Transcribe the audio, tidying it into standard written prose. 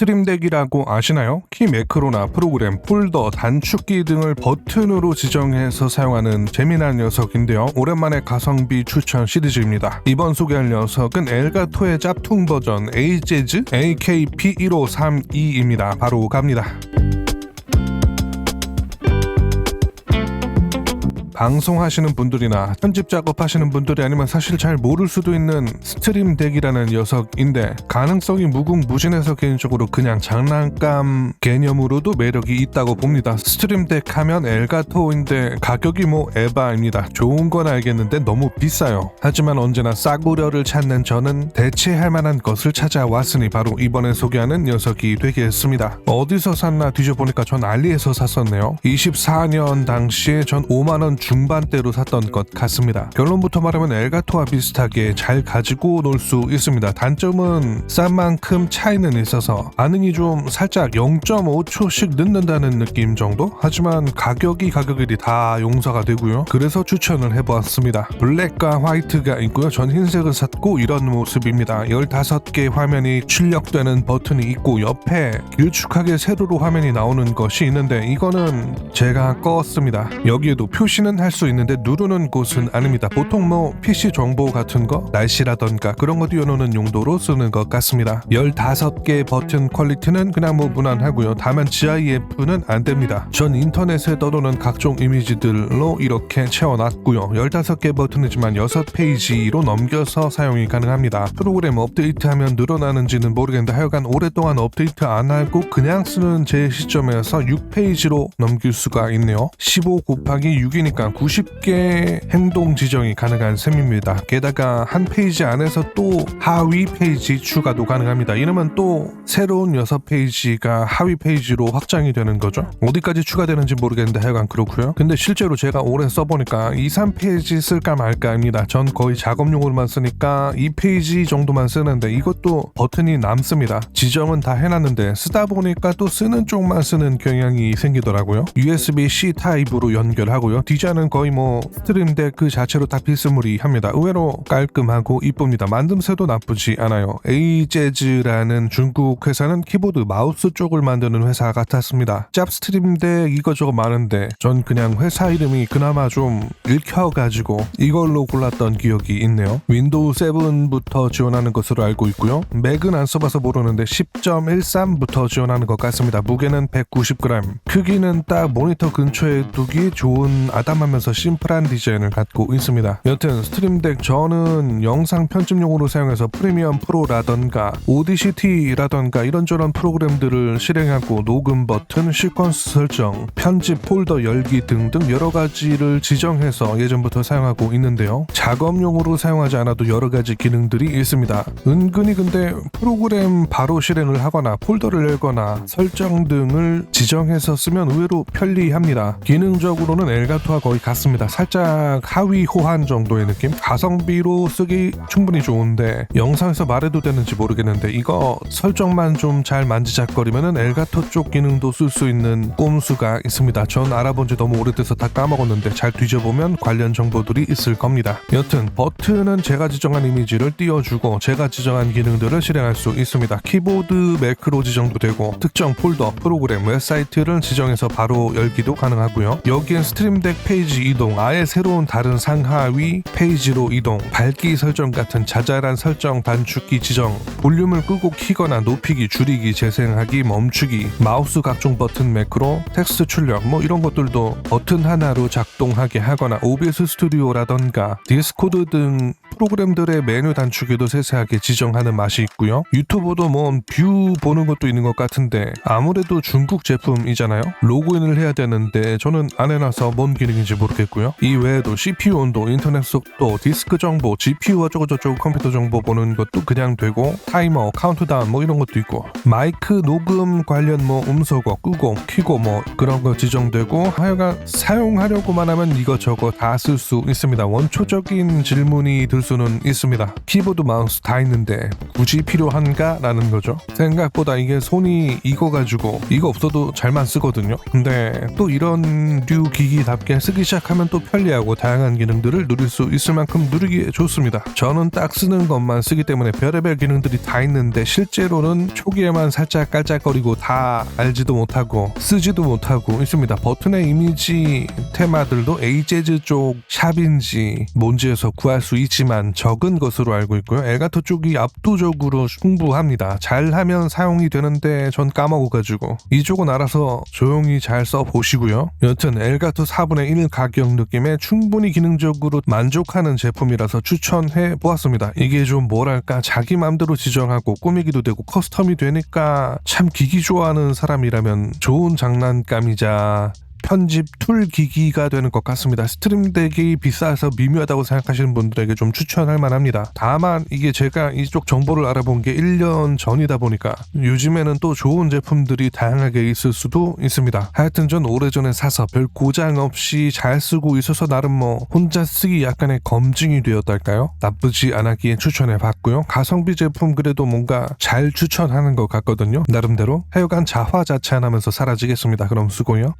스트림덱이라고 아시나요? 키 매크로나 프로그램, 폴더, 단축키 등을 버튼으로 지정해서 사용하는 재미난 녀석인데요. 오랜만에 가성비 추천 시리즈입니다. 이번 소개할 녀석은 엘가토의 짭퉁 버전 에이재즈 AKP153E입니다. 바로 갑니다. 방송하시는 분들이나 편집 작업하시는 분들이 아니면 사실 잘 모를 수도 있는 스트림덱이라는 녀석인데 가능성이 무궁무진해서 개인적으로 그냥 장난감 개념으로도 매력이 있다고 봅니다. 스트림덱 하면 엘가토인데 가격이 에바입니다. 좋은 건 알겠는데 너무 비싸요. 하지만 언제나 싸구려를 찾는 저는 대체할 만한 것을 찾아왔으니 바로 이번에 소개하는 녀석이 되겠습니다. 어디서 샀나 뒤져보니까 전 알리에서 샀었네요. 24년 당시에 전 5만원 중반대로 샀던 것 같습니다. 결론부터 말하면 엘가토와 비슷하게 잘 가지고 놀 수 있습니다. 단점은 싼 만큼 차이는 있어서 반응이 좀 살짝 0.5초씩 늦는다는 느낌 정도? 하지만 가격이리 다 용서가 되고요. 그래서 추천을 해보았습니다. 블랙과 화이트가 있고요. 전 흰색을 샀고 이런 모습입니다. 15개 화면이 출력되는 버튼이 있고 옆에 길쭉하게 세로로 화면이 나오는 것이 있는데 이거는 제가 껐습니다. 여기에도 표시는 할 수 있는데 누르는 곳은 아닙니다. 보통 PC 정보 같은 거, 날씨라던가 그런 거 띄워놓는 용도로 쓰는 것 같습니다. 15개 버튼 퀄리티는 그냥 무난하고요. 다만 GIF는 안 됩니다. 전 인터넷에 떠도는 각종 이미지들로 이렇게 채워놨고요. 15개 버튼이지만 6페이지로 넘겨서 사용이 가능합니다. 프로그램 업데이트하면 늘어나는지는 모르겠는데 하여간 오랫동안 업데이트 안 하고 그냥 쓰는 제 시점에서 6페이지로 넘길 수가 있네요. 15 곱하기 6이니까 90개 행동 지정이 가능한 셈입니다. 게다가 한 페이지 안에서 또 하위 페이지 추가도 가능합니다. 이러면 또 새로운 6페이지가 하위 페이지로 확장이 되는 거죠. 어디까지 추가되는지 모르겠는데 하여간 그렇고요. 근데 실제로 제가 오래 써보니까 2, 3페이지 쓸까 말까입니다. 전 거의 작업용으로만 쓰니까 2페이지 정도만 쓰는데 이것도 버튼이 남습니다. 지정은 다 해놨는데 쓰다 보니까 또 쓰는 쪽만 쓰는 경향이 생기더라고요. USB-C 타입으로 연결하고요. 디자인은 거의 스트림덱 그 자체로 다 비스무리합니다. 의외로 깔끔하고 이쁩니다. 만듦새도 나쁘지 않아요. 에이재즈라는 중국 회사는 키보드 마우스 쪽을 만드는 회사 같았습니다. 짭 스트림덱 이거저거 많은데 전 그냥 회사 이름이 그나마 좀 읽혀가지고 이걸로 골랐던 기억이 있네요. 윈도우 7부터 지원하는 것으로 알고 있고요. 맥은 안 써봐서 모르는데 10.13부터 지원하는 것 같습니다. 무게는 190g, 크기는 딱 모니터 근처에 두기 좋은 아담하면서 심플한 디자인을 갖고 있습니다. 여튼 스트림덱 저는 영상 편집용으로 사용해서 프리미엄 프로라던가 오디시티라던가 이런저런 프로그램들을 실행하고 녹음 버튼, 시퀀스 설정, 편집 폴더 열기 등등 여러 가지를 지정해서 예전부터 사용하고 있는데요. 작업용으로 사용하지 않아도 여러 가지 기능들이 있습니다. 은근히 근데 프로그램 바로 실행을 하거나 폴더를 열거나 설정 등을 지정해서 쓰면 의외로 편리합니다. 기능적으로는 엘가토와 거의 같습니다. 살짝 하위 호환 정도의 느낌? 가성비로 쓰기 충분히 좋은데 영상에서 말해도 되는지 모르겠는데 이거 설정만 좀 잘 만지작거리면은 엘가토 쪽 기능도 쓸 수 있는 꼼수가 있습니다. 전 알아본 지 너무 오래돼서 다 까먹었는데 잘 뒤져보면 관련 정보들이 있을 겁니다. 여튼 버튼은 제가 지정한 이미지를 띄워주고 제가 지정한 기능들을 실행할 수 있습니다. 키보드 매크로 지정도 되고 특정 폴더, 프로그램, 웹사이트를 지정해서 바로 열기도 가능하고요. 여기엔 스트림덱 페이지 이동, 아예 새로운 다른 상하위 페이지로 이동, 밝기 설정 같은 자잘한 설정, 단축키 지정, 볼륨을 끄고 키거나 높이기, 줄이기, 재생하기, 멈추기, 마우스 각종 버튼 매크로, 텍스트 출력 이런 것들도 버튼 하나로 작동하게 하거나 OBS 스튜디오라던가 디스코드 등 프로그램들의 메뉴 단축에도 세세하게 지정하는 맛이 있고요. 유튜브도 뷰 보는 것도 있는 것 같은데 아무래도 중국 제품이잖아요. 로그인을 해야 되는데 저는 안 해놔서 뭔 기능인지 모르겠고요. 이 외에도 CPU 온도, 인터넷 속도, 디스크 정보, GPU 어쩌고저쩌고 컴퓨터 정보 보는 것도 그냥 되고 타이머, 카운트다운 이런 것도 있고 마이크 녹음 관련 음소거 끄고 켜고 그런 거 지정되고 하여간 사용하려고만 하면 이것저것 다 쓸 수 있습니다. 원초적인 질문이 들 수는 있습니다. 키보드 마우스 다 있는데 굳이 필요한가? 라는 거죠. 생각보다 이게 손이 익어가지고 이거 없어도 잘만 쓰거든요. 근데 또 이런 류 기기답게 쓰기 시작하면 또 편리하고 다양한 기능들을 누릴 수 있을 만큼 누리기에 좋습니다. 저는 딱 쓰는 것만 쓰기 때문에 별의별 기능들이 다 있는데 실제로는 초기에만 살짝 깔짝거리고 다 알지도 못하고 쓰지도 못하고 있습니다. 버튼의 이미지 테마들도 에이재즈 쪽 샵인지 뭔지에서 구할 수 있지만 적은 것으로 알고 있고요. 엘가토 쪽이 압도적으로 풍부합니다. 잘하면 사용이 되는데 전 까먹어가지고 이쪽은 알아서 조용히 잘 써보시고요. 여튼 엘가토 4분의 1 가격 느낌에 충분히 기능적으로 만족하는 제품이라서 추천해 보았습니다. 이게 좀 뭐랄까 자기 맘대로 지정하고 꾸미기도 되고 커스텀이 되니까 참 기기 좋아하는 사람이라면 좋은 장난감이자 편집 툴 기기가 되는 것 같습니다. 스트림덱이 비싸서 미묘하다고 생각하시는 분들에게 좀 추천할 만합니다. 다만 이게 제가 이쪽 정보를 알아본 게 1년 전이다 보니까 요즘에는 또 좋은 제품들이 다양하게 있을 수도 있습니다. 하여튼 전 오래전에 사서 별 고장 없이 잘 쓰고 있어서 나름 뭐 혼자 쓰기 약간의 검증이 되었달까요? 나쁘지 않았기에 추천해 봤고요. 가성비 제품 그래도 뭔가 잘 추천하는 것 같거든요. 나름대로. 하여간 자화자찬하면서 사라지겠습니다. 그럼 수고요.